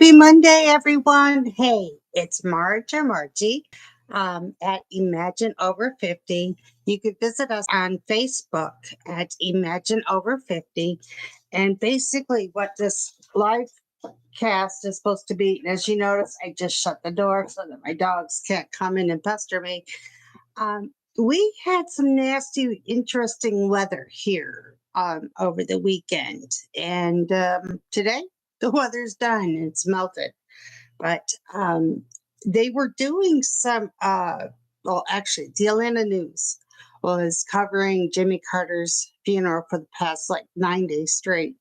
Happy Monday, everyone. Hey, it's Marge or Margie at Imagine Over 50. You can visit us on Facebook at Imagine Over 50. And basically, what this live cast is supposed to be, and as you notice, I just shut the door so that my dogs can't come in and pester me. We had some nasty, interesting weather here over the weekend. And today, the weather's done. It's melted. But they were doing some, well, actually, the Atlanta News was covering Jimmy Carter's funeral for the past like 9 days straight.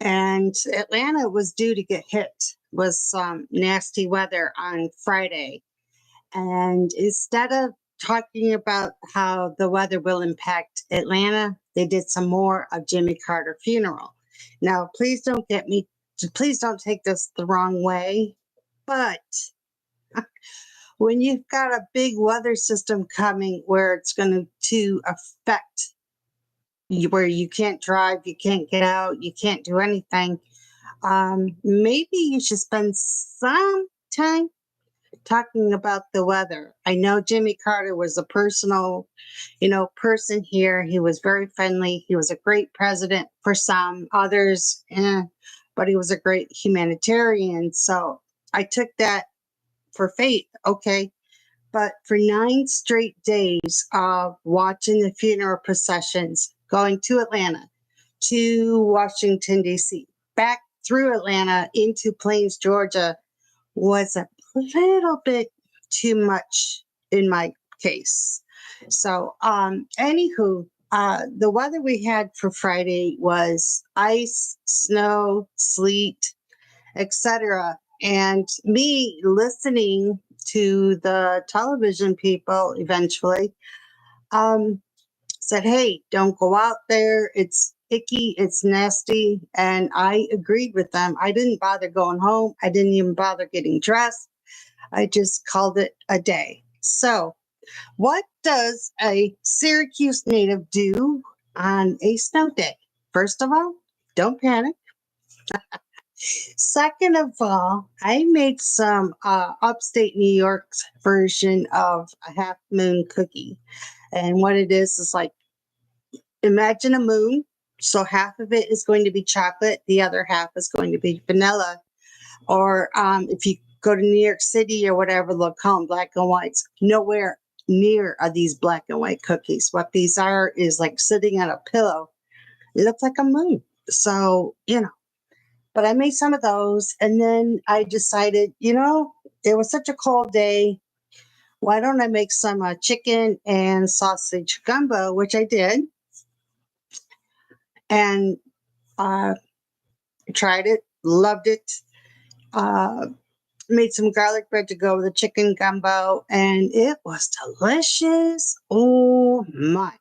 And Atlanta was due to get hit with some nasty weather on Friday. And instead of talking about how the weather will impact Atlanta, they did some more of Jimmy Carter funeral. Now, please don't take this the wrong way, but when you've got a big weather system coming where it's going to affect you, where you can't drive, you can't get out, you can't do anything, maybe you should spend some time talking about the weather. I know Jimmy Carter was a personal, person here. He was very friendly. He was a great president for some, others, but he was a great humanitarian. So I took that for faith. Okay. But for 9 straight days of watching the funeral processions, going to Atlanta, to Washington, D.C., back through Atlanta into Plains, Georgia, was a little bit too much in my case. So, anywho, the weather we had for Friday was ice, snow, sleet, etc. And me listening to the television people eventually said, hey, don't go out there. It's icky, it's nasty. And I agreed with them. I didn't bother going home. I didn't even bother getting dressed. I just called it a day. So, what does a Syracuse native do on a snow day? First of all, don't panic. Second of all, I made some upstate New York's version of a half moon cookie. And what it is like, imagine a moon. So half of it is going to be chocolate, the other half is going to be vanilla. Or if you go to New York City or whatever, they'll call them black and whites. Nowhere near are these black and white cookies. What these are is like sitting on a pillow. It looks like a moon. So, but I made some of those. And then I decided, it was such a cold day. Why don't I make some chicken and sausage gumbo, which I did. And tried it, loved it. Made some garlic bread to go with the chicken gumbo, and it was delicious. Oh my.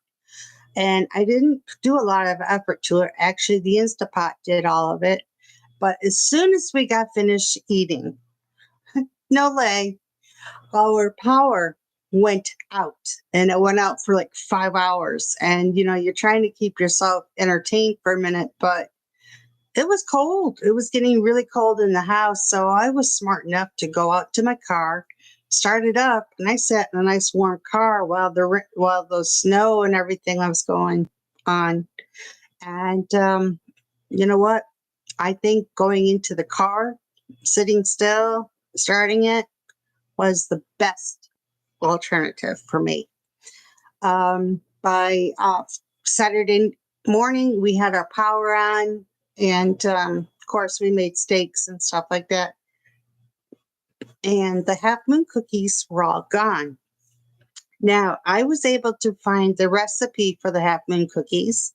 And I didn't do a lot of effort to it. Actually, the Instapot did all of it. But as soon as we got finished eating, no lay, our power went out, and it went out for like 5 hours. And, you're trying to keep yourself entertained for a minute, but it was cold. It was getting really cold in the house. So I was smart enough to go out to my car, start it up, and I sat in a nice warm car while the snow and everything was going on. And you know what? I think going into the car, sitting still, starting it was the best alternative for me. By Saturday morning, we had our power on. And of course, we made steaks and stuff like that. And the half moon cookies were all gone. Now, I was able to find the recipe for the half moon cookies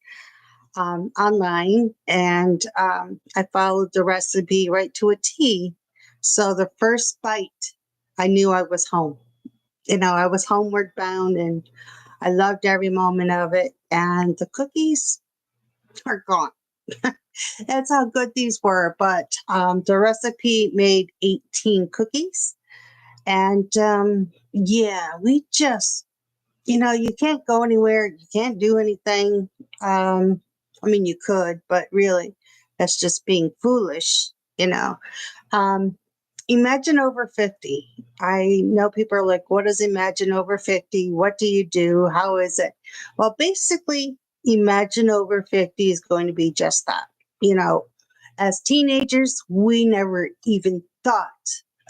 online, and I followed the recipe right to a T. So the first bite, I knew I was home. I was homeward bound, and I loved every moment of it. And the cookies are gone. That's how good these were. But the recipe made 18 cookies. And we just, you can't go anywhere. You can't do anything. You could, but really, that's just being foolish. you know. Um, Imagine over 50. I know people are like, what is Imagine over 50? What do you do? How is it? Well, basically, Imagine over 50 is going to be just that. You know, as teenagers, we never even thought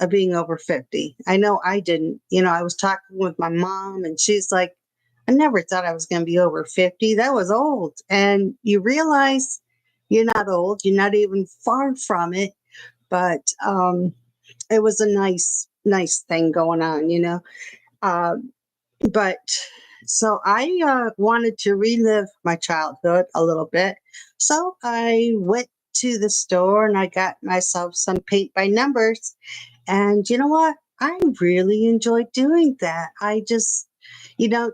of being over 50. I know I didn't. You know, I was talking with my mom, and she's like, I never thought I was going to be over 50. That was old. And you realize you're not old, you're not even far from it. But it was a nice thing going on, you know. Um, but so I wanted to relive my childhood a little bit. So I went to the store and I got myself some paint by numbers. And you know what? I really enjoyed doing that. I just, you know,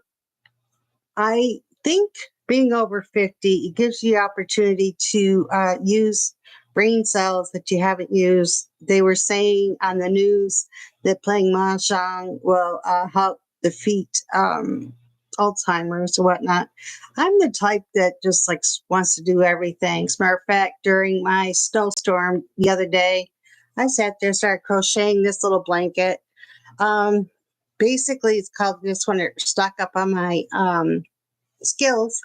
I think being over 50, it gives you the opportunity to use brain cells that you haven't used. They were saying on the news that playing Mahjong will help defeat Alzheimer's or whatnot. I'm the type that just like wants to do everything. As a matter of fact, during my snowstorm the other day, I sat there, started crocheting this little blanket. Um, Basically, it's called this one. It stuck up on my skills.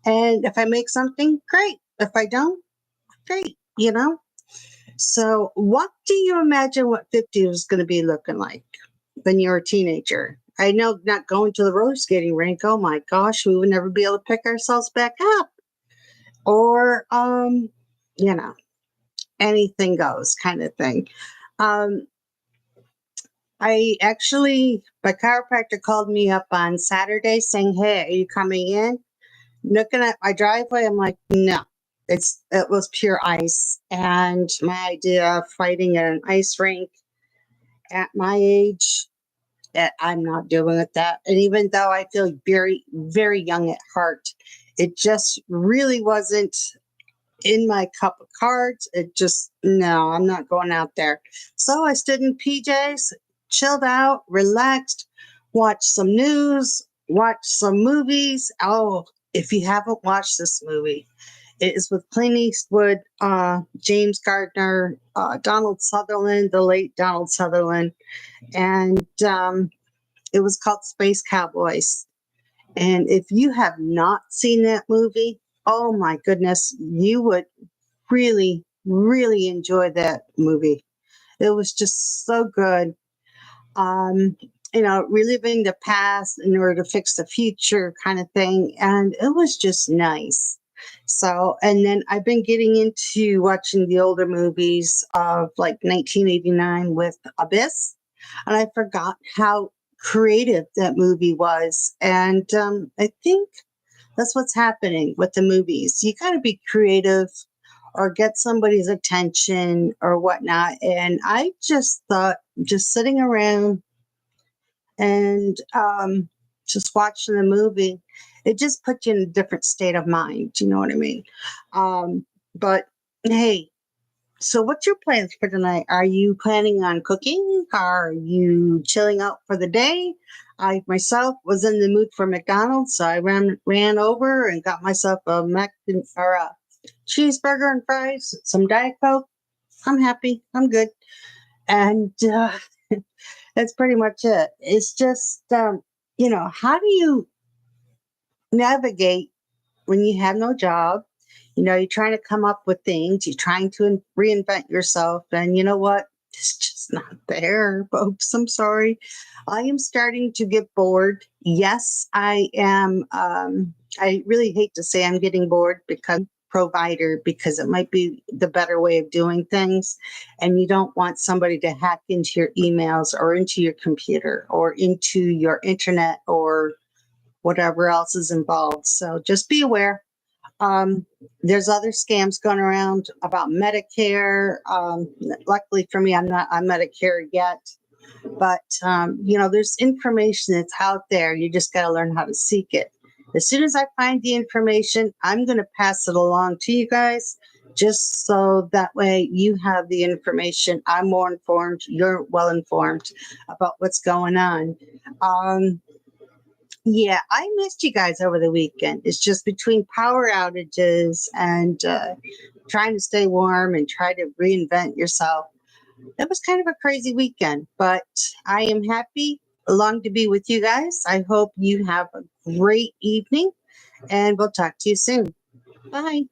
And if I make something, great. If I don't, great, you know? So, what do you imagine what 50 is going to be looking like when you're a teenager? I know not going to the roller skating rink, oh my gosh, we would never be able to pick ourselves back up. Or, you know, anything goes kind of thing. Um, I actually, my chiropractor called me up on Saturday saying, hey, are you coming in? Looking at my driveway, I'm like, no, it was pure ice. And my idea of fighting at an ice rink at my age, that I'm not doing with that. And even though I feel very, very young at heart, it just really wasn't in my cup of cards. It just, no, I'm not going out there. So I stood in PJs, chilled out, relaxed, watched some news, watched some movies. Oh, if you haven't watched this movie, it is with Clint Eastwood, James Gardner, Donald Sutherland, the late Donald Sutherland, and it was called Space Cowboys. And if you have not seen that movie, oh my goodness, you would really, really enjoy that movie. It was just so good. Um, you know, reliving the past in order to fix the future kind of thing. And it was just nice. So, and then I've been getting into watching the older movies of like 1989 with Abyss. And I forgot how creative that movie was. And I think that's what's happening with the movies. You got to be creative or get somebody's attention or whatnot. And I just thought just sitting around and just watching the movie, it just puts you in a different state of mind. Do you know what I mean? But hey, so what's your plans for tonight? Are you planning on cooking? Are you chilling out for the day? I myself was in the mood for McDonald's, so I ran over and got myself a or a cheeseburger and fries, some Diet Coke. I'm happy. I'm good. And that's pretty much it. It's just, you know, how do you navigate when you have no job? You know, you're trying to come up with things, you're trying to reinvent yourself. And you know what? It's just not there, folks. I'm sorry. I am starting to get bored. Yes, I am. I really hate to say I'm getting bored because provider because it might be the better way of doing things, and you don't want somebody to hack into your emails or into your computer or into your internet or whatever else is involved. So just be aware. There's other scams going around about Medicare. Luckily for me, I'm not on Medicare yet, but you know, there's information that's out there. You just got to learn how to seek it. As soon as I find the information, I'm going to pass it along to you guys, just so that way you have the information. I'm more informed. You're well informed about what's going on. Yeah, I missed you guys over the weekend. It's just between power outages and trying to stay warm and try to reinvent yourself. It was kind of a crazy weekend, but I am happy along to be with you guys. I hope you have a great evening and we'll talk to you soon. Bye.